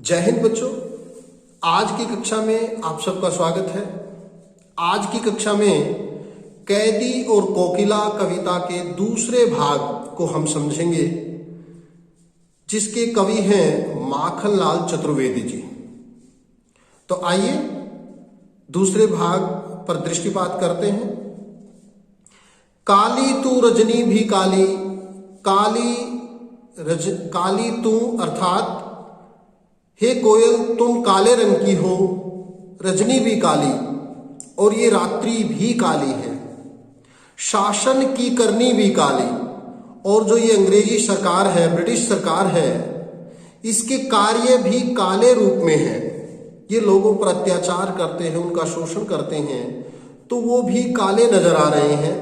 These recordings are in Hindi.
जय हिंद बच्चों। आज की कक्षा में आप सबका स्वागत है। आज की कक्षा में कैदी और कोकिला कविता के दूसरे भाग को हम समझेंगे, जिसके कवि हैं माखनलाल चतुर्वेदी जी। तो आइए दूसरे भाग पर दृष्टिपात करते हैं। काली तू रजनी भी काली, काली तू अर्थात हे कोयल तुम काले रंग की हो, रजनी भी काली और ये रात्रि भी काली है। शासन की करनी भी काली, और जो ये अंग्रेजी सरकार है, ब्रिटिश सरकार है, इसके कार्य भी काले रूप में है। ये लोगों पर अत्याचार करते हैं, उनका शोषण करते हैं, तो वो भी काले नजर आ रहे हैं।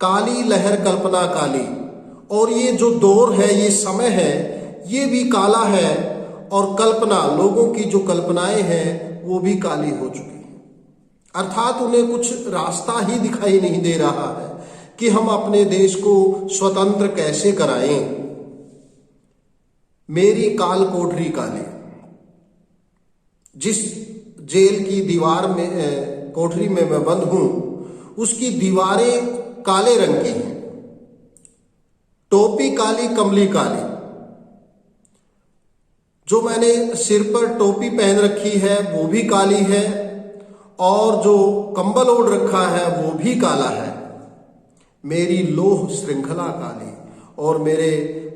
काली लहर कल्पना काली, और ये जो दौर है, ये समय है, ये भी काला है। और कल्पना, लोगों की जो कल्पनाएं हैं वो भी काली हो चुकी हैं। अर्थात उन्हें कुछ रास्ता ही दिखाई नहीं दे रहा है कि हम अपने देश को स्वतंत्र कैसे कराएं। मेरी काल कोठरी काली, जिस जेल की दीवार में, कोठरी में मैं बंद हूं, उसकी दीवारें काले रंग की हैं। टोपी काली कमली काली, जो मैंने सिर पर टोपी पहन रखी है वो भी काली है, और जो कंबल ओढ़ रखा है वो भी काला है। मेरी लोह श्रृंखला काली, और मेरे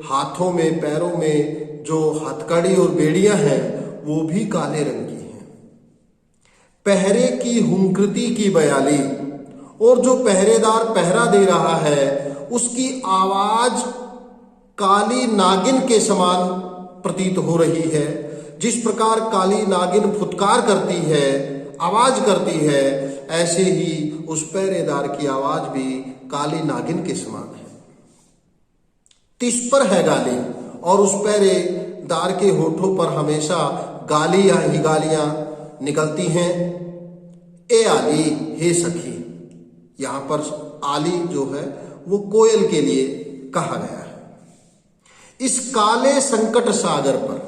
हाथों में पैरों में जो हथकड़ी और बेड़ियां हैं वो भी काले रंग की हैं। पहरे की हुंकृति की बयाली, और जो पहरेदार पहरा दे रहा है उसकी आवाज काली नागिन के समान प्रतीत हो रही है। जिस प्रकार काली नागिन फुटकार करती है, आवाज करती है, ऐसे ही उस पहरेदार की आवाज भी काली नागिन के समान है। तिस पर है गाली, और उस पहरेदार के होठों पर हमेशा गाली या ही गालियां निकलती हैं। ए आली, हे सखी। यहां पर आली जो है वो कोयल के लिए कहा गया है। इस काले संकट सागर पर,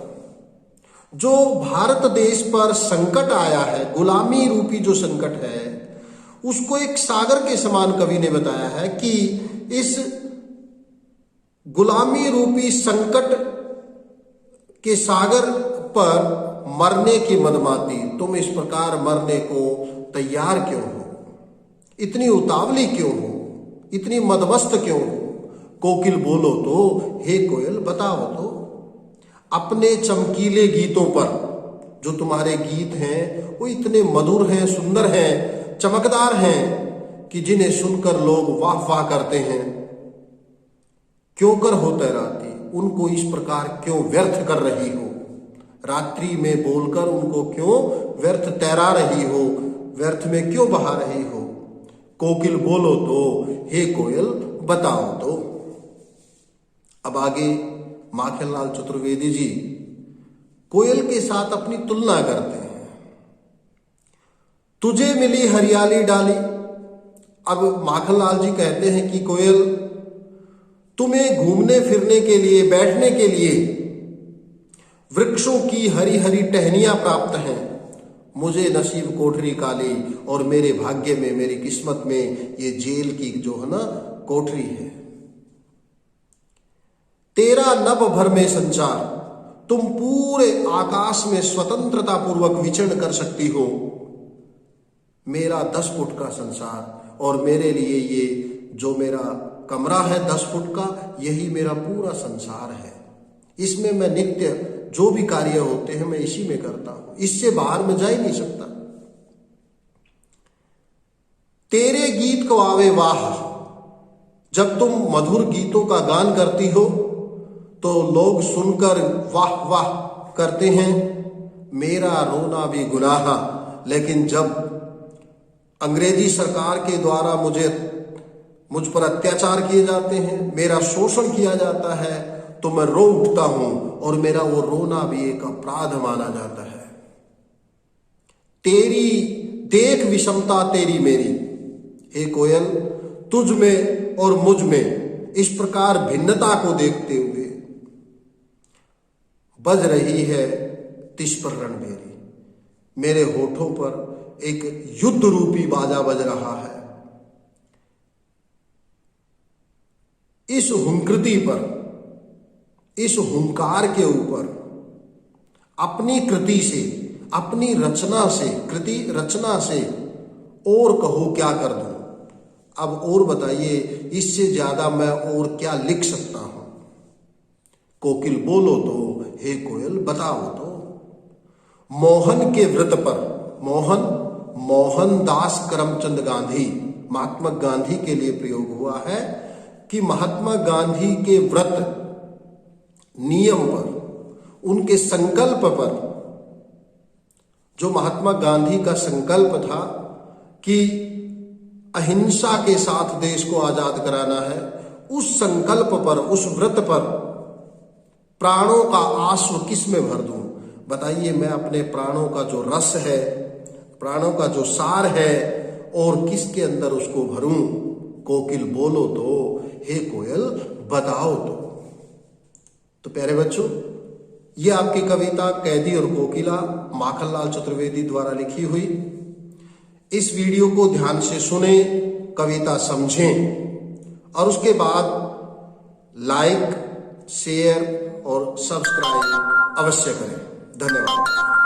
जो भारत देश पर संकट आया है, गुलामी रूपी जो संकट है, उसको एक सागर के समान कवि ने बताया है कि इस गुलामी रूपी संकट के सागर पर मरने की मदमाती, तुम इस प्रकार मरने को तैयार क्यों हो, इतनी उतावली क्यों हो, इतनी मदमस्त क्यों हो। कोकिल बोलो तो, हे कोयल बताओ तो। अपने चमकीले गीतों पर, जो तुम्हारे गीत हैं वो इतने मधुर हैं, सुंदर हैं, चमकदार हैं कि जिन्हें सुनकर लोग वाह वाह करते हैं। क्यों कर हो तैराती, उनको इस प्रकार क्यों व्यर्थ कर रही हो। रात्रि में बोलकर उनको क्यों व्यर्थ तैरा रही हो, व्यर्थ में क्यों बहा रही हो। कोकिल बोलो तो, हे कोयल बताओ तो। अब आगे माखनलाल चतुर्वेदी जी कोयल के साथ अपनी तुलना करते हैं। तुझे मिली हरियाली डाली। अब माखनलाल जी कहते हैं कि कोयल, तुम्हें घूमने फिरने के लिए, बैठने के लिए वृक्षों की हरी हरी टहनियां प्राप्त हैं। मुझे नसीब कोठरी काली, और मेरे भाग्य में, मेरी किस्मत में ये जेल की जो है ना कोठरी है। तेरा नभ भर में संचार, तुम पूरे आकाश में स्वतंत्रता पूर्वक विचरण कर सकती हो। मेरा 10 फुट का संसार, और मेरे लिए ये जो मेरा कमरा है 10 फुट का, यही मेरा पूरा संसार है। इसमें मैं नित्य जो भी कार्य होते हैं मैं इसी में करता हूं, इससे बाहर मैं जा ही नहीं सकता। तेरे गीत को आवे वाह, जब तुम मधुर गीतों का गान करती हो तो लोग सुनकर वाह वाह करते हैं। मेरा रोना भी गुनाह, लेकिन जब अंग्रेजी सरकार के द्वारा मुझ पर अत्याचार किए जाते हैं, मेरा शोषण किया जाता है, तो मैं रो उठता हूं, और मेरा वो रोना भी एक अपराध माना जाता है। तेरी देख विषमता तेरी मेरी, हे कोयल तुझ में और मुझ में इस प्रकार भिन्नता को देखते हुए बज रही है तिस पर रणबेरी। मेरे होठों पर एक युद्ध रूपी बाजा बज रहा है। इस हुंकृति पर, इस हुंकार के ऊपर अपनी कृति से, अपनी रचना से, कृति रचना से और कहो क्या कर दूं। अब और बताइए, इससे ज्यादा मैं और क्या लिख सकता हूं। कोकिल बोलो तो, हे कोयल बताओ तो। मोहन के व्रत पर, मोहन मोहनदास करमचंद गांधी, महात्मा गांधी के लिए प्रयोग हुआ है कि महात्मा गांधी के व्रत नियम पर, उनके संकल्प पर, जो महात्मा गांधी का संकल्प था कि अहिंसा के साथ देश को आजाद कराना है, उस संकल्प पर, उस व्रत पर प्राणों का आश्व किस में भर दूं। बताइए, मैं अपने प्राणों का जो रस है, प्राणों का जो सार है, और किसके अंदर उसको भरूं। कोकिल बोलो तो, हे कोयल बताओ तो प्यारे बच्चों, ये आपकी कविता कैदी और कोकिला माखनलाल चतुर्वेदी द्वारा लिखी हुई। इस वीडियो को ध्यान से सुने, कविता समझें और उसके बाद लाइक, शेयर और सब्सक्राइब अवश्य करें। धन्यवाद।